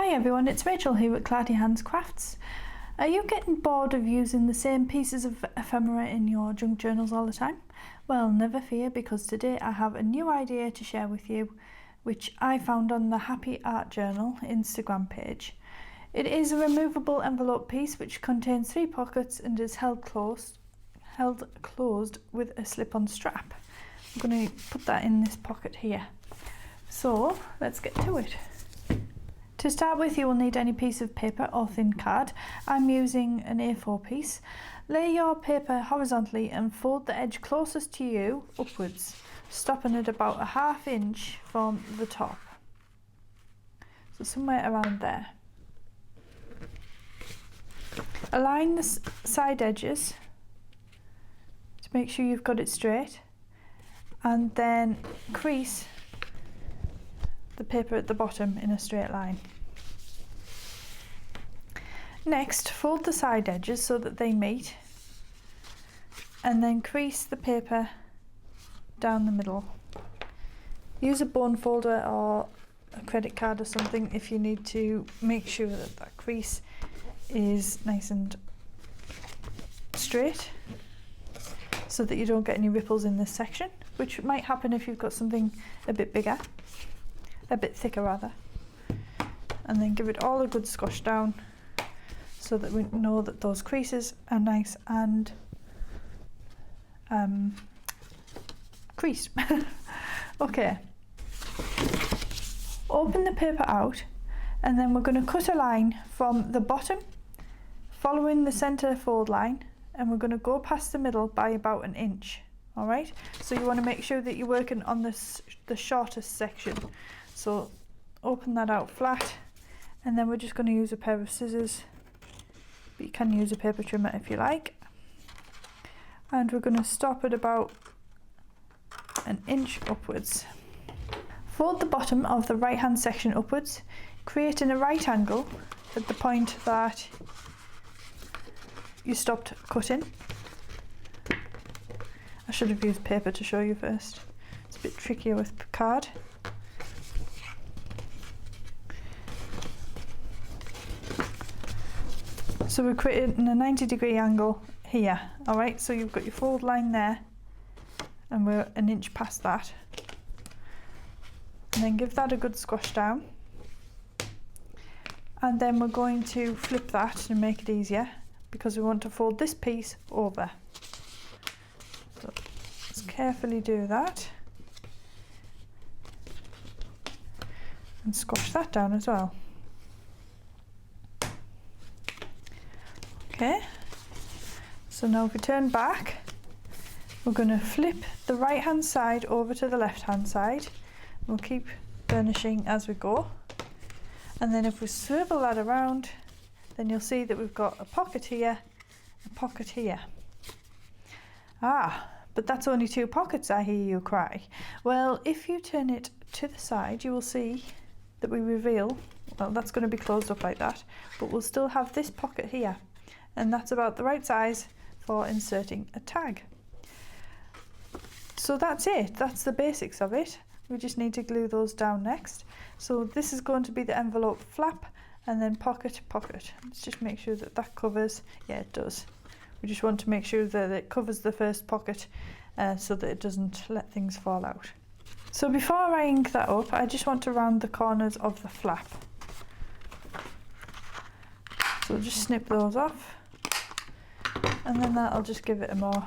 Hi everyone, it's Rachel here at Clarty Hands Crafts. Are you getting bored of using the same pieces of ephemera in your junk journals all the time? Well, never fear, because today I have a new idea to share with you, which I found on the Happy Art Journal Instagram page. It is a removable envelope piece which contains 3 pockets and is held closed with a slip-on strap. I'm going to put that in this pocket here. So let's get to it. To start with, you will need any piece of paper or thin card. I'm using an A4 piece. Lay your paper horizontally and fold the edge closest to you upwards, stopping at about a ½ inch from the top. So somewhere around there. Align the side edges to make sure you've got it straight, and then crease the paper at the bottom in a straight line. Next, fold the side edges so that they meet, and then crease the paper down the middle. Use a bone folder or a credit card or something if you need to make sure that that crease is nice and straight, so that you don't get any ripples in this section, which might happen if you've got something a bit bigger. A bit thicker rather. And then give it all a good squash down so that we know that those creases are nice and creased. Okay. Open the paper out, and then we're going to cut a line from the bottom following the center fold line, and we're going to go past the middle by about 1 inch. Alright, so you want to make sure that you're working on the shortest section. So open that out flat, and then we're just going to use a pair of scissors, but you can use a paper trimmer if you like. And we're going to stop at about 1 inch upwards. Fold the bottom of the right hand section upwards, creating a right angle at the point that you stopped cutting. I should have used paper to show you first. It's a bit trickier with card. So we're creating a 90-degree angle here. Alright, so you've got your fold line there, and we're 1 inch past that. And then give that a good squash down. And then we're going to flip that to make it easier, because we want to fold this piece over. So let's carefully do that. And squash that down as well. Okay, so now if we turn back, we're going to flip the right hand side over to the left hand side. We'll keep burnishing as we go, and then if we swivel that around, then you'll see that we've got a pocket here, a pocket here. Ah, but that's only 2 pockets, I hear you cry. Well, if you turn it to the side, you will see that we reveal, well, that's going to be closed up like that, but we'll still have this pocket here. And that's about the right size for inserting a tag. So that's it, that's the basics of it. We just need to glue those down next. So this is going to be the envelope flap, and then pocket, pocket. Let's just make sure that that covers, yeah it does. We just want to make sure that it covers the first pocket so that it doesn't let things fall out. So before I ink that up, I just want to round the corners of the flap. So we'll just snip those off, and then that'll just give it a more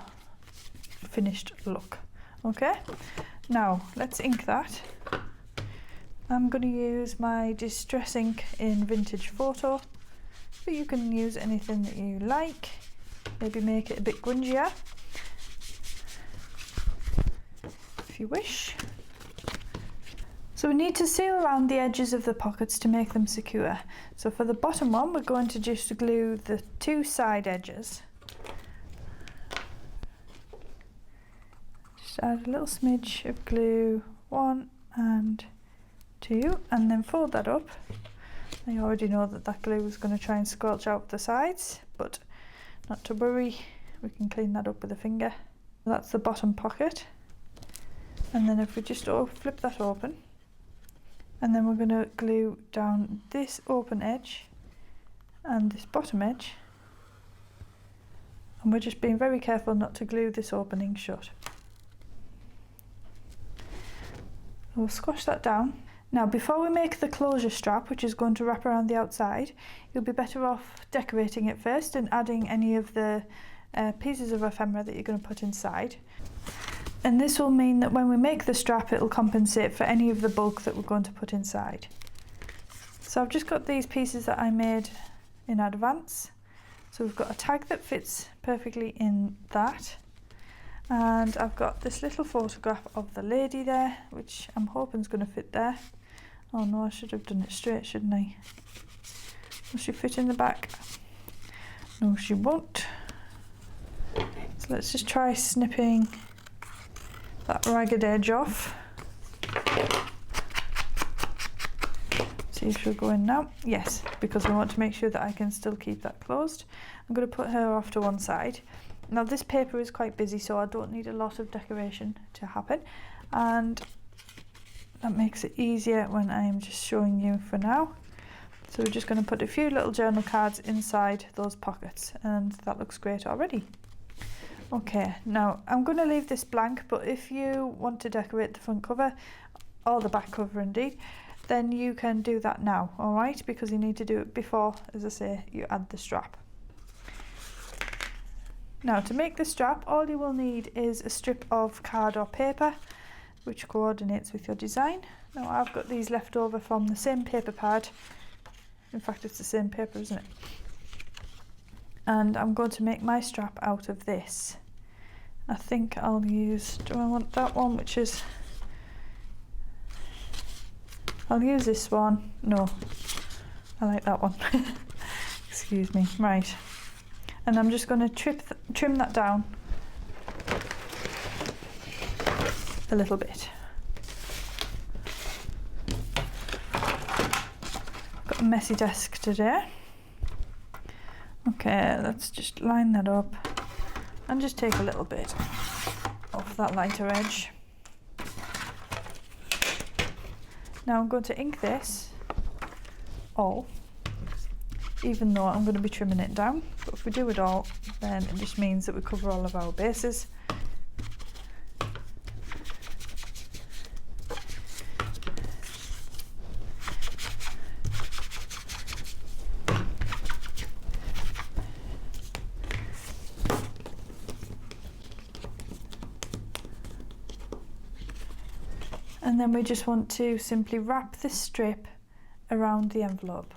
finished look. Okay, now let's ink that. I'm going to use my Distress ink in Vintage Photo, but you can use anything that you like. Maybe make it a bit grungier if you wish. So we need to seal around the edges of the pockets to make them secure. So for the bottom one, we're going to just glue the 2 side edges. Just add a little smidge of glue, 1 and 2, and then fold that up. I already know that that glue is going to try and squelch out the sides, but not to worry, we can clean that up with a finger. That's the bottom pocket, and then if we just flip that open, And then we're going to glue down this open edge and this bottom edge, and we're just being very careful not to glue this opening shut. We'll squash that down. Now before we make the closure strap, which is going to wrap around the outside, you'll be better off decorating it first and adding any of the pieces of ephemera that you're going to put inside. And this will mean that when we make the strap, it'll compensate for any of the bulk that we're going to put inside. So I've just got these pieces that I made in advance. So we've got a tag that fits perfectly in that. And I've got this little photograph of the lady there, which I'm hoping is going to fit there. Oh no, I should have done it straight, shouldn't I? Will she fit in the back? No, she won't. So let's just try snipping that ragged edge off. See if she'll go in now. Yes, because we want to make sure that I can still keep that closed. I'm going to put her off to one side. Now this paper is quite busy, so I don't need a lot of decoration to happen, and that makes it easier when I'm just showing you for now. So we're just going to put a few little journal cards inside those pockets, and that looks great already. Okay, now I'm going to leave this blank, but if you want to decorate the front cover, or the back cover indeed, then you can do that now, alright? Because you need to do it before, as I say, you add the strap. Now to make the strap, all you will need is a strip of card or paper, which coordinates with your design. Now I've got these left over from the same paper pad. In fact, it's the same paper, isn't it? And I'm going to make my strap out of this. I think I'll use, do I want that one, which is, I'll use this one. No, I like that one. Excuse me. Right. And I'm just going to trim that down a little bit. I've got a messy desk today. Okay, let's just line that up and just take a little bit off that lighter edge. Now I'm going to ink this all, even though I'm going to be trimming it down. But if we do it all, then it just means that we cover all of our bases. And then we just want to simply wrap this strip around the envelope.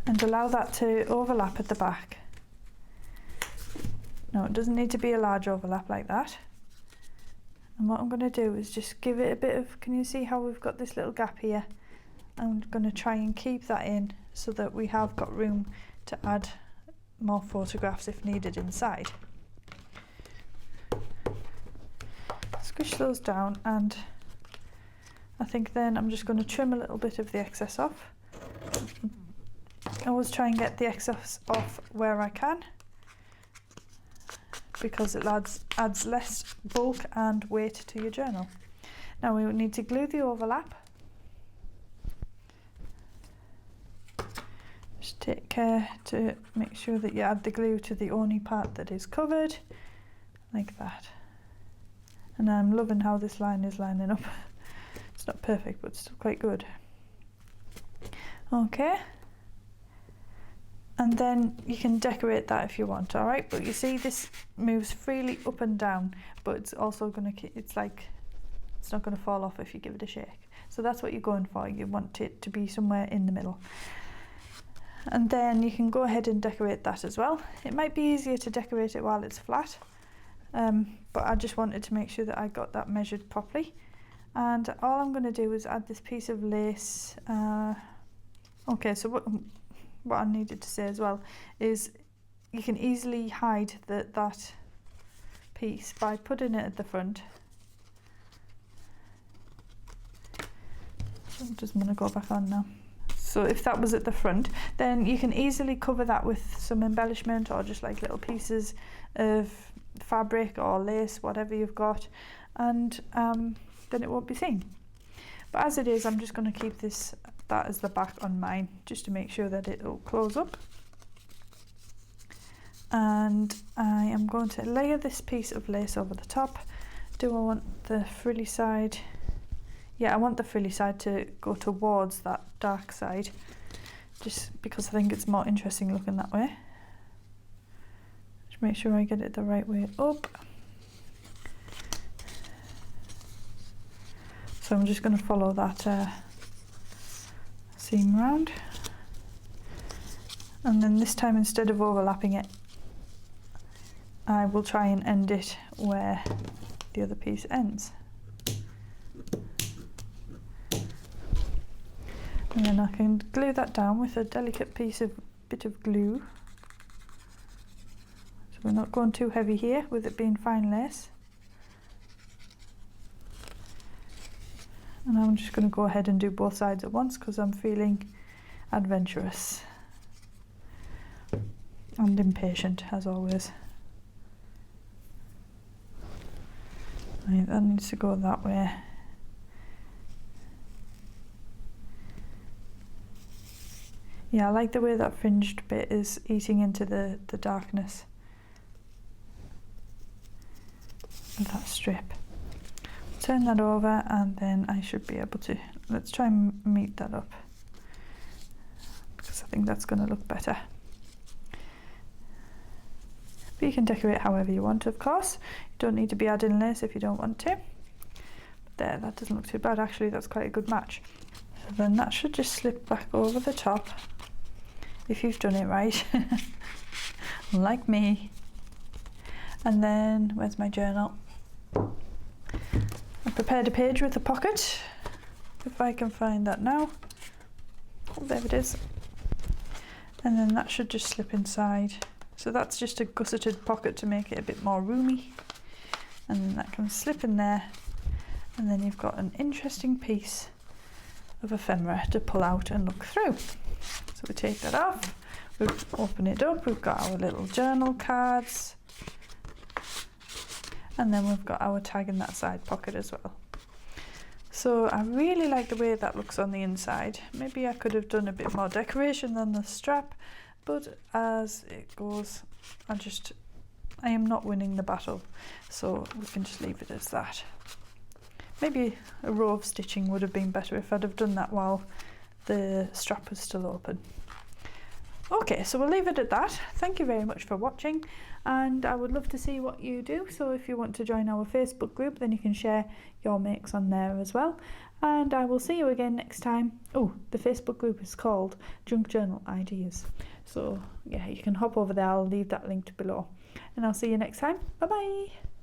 And allow that to overlap at the back. No, it doesn't need to be a large overlap like that. And what I'm going to do is just give it a bit of, can you see how we've got this little gap here? I'm going to try and keep that in so that we have got room to add more photographs if needed inside. Squish those down, and I think then I'm just going to trim a little bit of the excess off. I always try and get the excess off where I can, because it adds less bulk and weight to your journal. Now we need to glue the overlap. Just take care to make sure that you add the glue to the only part that is covered, like that. And I'm loving how this line is lining up. It's not perfect, but still quite good. Okay. And then you can decorate that if you want, all right? But you see this moves freely up and down, but it's also going to, it's like, it's not going to fall off if you give it a shake. So that's what you're going for. You want it to be somewhere in the middle. And then you can go ahead and decorate that as well. It might be easier to decorate it while it's flat, but I just wanted to make sure that I got that measured properly. And all I'm going to do is add this piece of lace. Okay, so what I needed to say as well is you can easily hide that piece by putting it at the front. I'm just going to go back on now. So if that was at the front, then you can easily cover that with some embellishment or just like little pieces of fabric or lace, whatever you've got, and then it won't be seen. But as it is, I'm just going to keep that as the back on mine, just to make sure that it will close up. And I am going to layer this piece of lace over the top. Do I want the frilly side? Yeah, I want the frilly side to go towards that dark side, just because I think it's more interesting looking that way. Just make sure I get it the right way up. So I'm just going to follow that seam round, and then this time, instead of overlapping it, I will try and end it where the other piece ends. And then I can glue that down with a delicate bit of glue. So we're not going too heavy here with it being fine lace. And I'm just going to go ahead and do both sides at once because I'm feeling adventurous and impatient as always. Right, that needs to go that way. Yeah, I like the way that fringed bit is eating into the darkness of that strip. Turn that over and then I should be able to, let's try and meet that up, because I think that's going to look better. But you can decorate however you want, of course. You don't need to be adding lace if you don't want to. But there, that doesn't look too bad actually, that's quite a good match. So then that should just slip back over the top, if you've done it right, like me. And then, where's my journal? I prepared a page with a pocket, if I can find that now. Oh, there it is. And then that should just slip inside. So that's just a gusseted pocket to make it a bit more roomy. And then that can slip in there. And then you've got an interesting piece of ephemera to pull out and look through. So we take that off, we open it up, we've got our little journal cards, and then we've got our tag in that side pocket as well. So I really like the way that looks on the inside. Maybe I could have done a bit more decoration than the strap, but as it goes, I am not winning the battle, so we can just leave it as that. Maybe a row of stitching would have been better if I'd have done that while the strap was still open. Okay, so we'll leave it at that. Thank you very much for watching, and I would love to see what you do. So if you want to join our Facebook group, then you can share your makes on there as well. And I will see you again next time. Oh, the Facebook group is called Junk Journal Ideas. So yeah, you can hop over there. I'll leave that linked below. And I'll see you next time. Bye bye.